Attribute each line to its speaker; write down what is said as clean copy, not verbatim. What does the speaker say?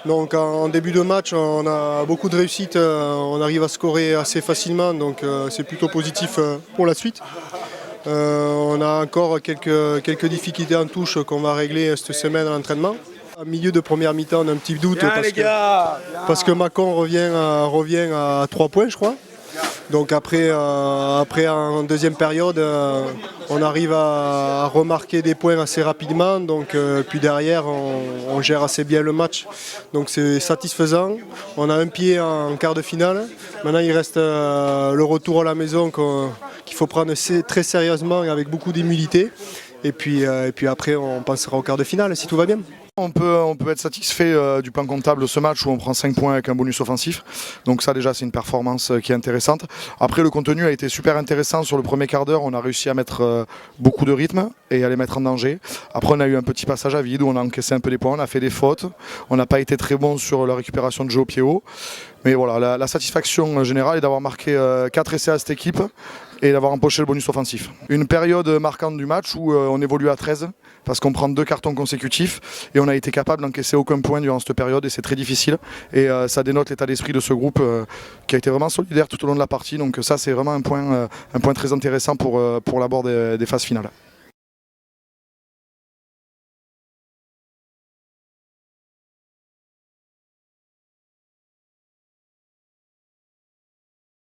Speaker 1: Donc en début de match, on a beaucoup de réussite, on arrive à scorer assez facilement, donc c'est plutôt positif pour la suite. On a encore quelques difficultés en touche qu'on va régler cette semaine à l'entraînement. Au milieu de première mi-temps, on a un petit doute parce que Mâcon revient à 3 points, je crois. Donc après en deuxième période, on arrive à remarquer des points assez rapidement. Donc, puis derrière, on gère assez bien le match. Donc c'est satisfaisant. On a un pied en quart de finale. Maintenant, il reste le retour à la maison qu'il faut prendre très sérieusement et avec beaucoup d'humilité. Et puis après, on passera au quart de finale si tout va bien.
Speaker 2: On peut être satisfait du plan comptable de ce match où on prend 5 points avec un bonus offensif. Donc ça déjà c'est une performance qui est intéressante. Après le contenu a été super intéressant sur le premier quart d'heure. On a réussi à mettre beaucoup de rythme et à les mettre en danger. Après on a eu un petit passage à vide où on a encaissé un peu des points, on a fait des fautes. On n'a pas été très bon sur la récupération de jeu au pied haut. Mais voilà, la satisfaction générale est d'avoir marqué 4 essais à cette équipe et d'avoir empoché le bonus offensif. Une période marquante du match où on évolue à 13 parce qu'on prend 2 cartons consécutifs et on a été capable d'encaisser aucun point durant cette période et c'est très difficile. Et ça dénote l'état d'esprit de ce groupe qui a été vraiment solidaire tout au long de la partie. Donc ça c'est vraiment un point très intéressant pour l'abord des phases finales.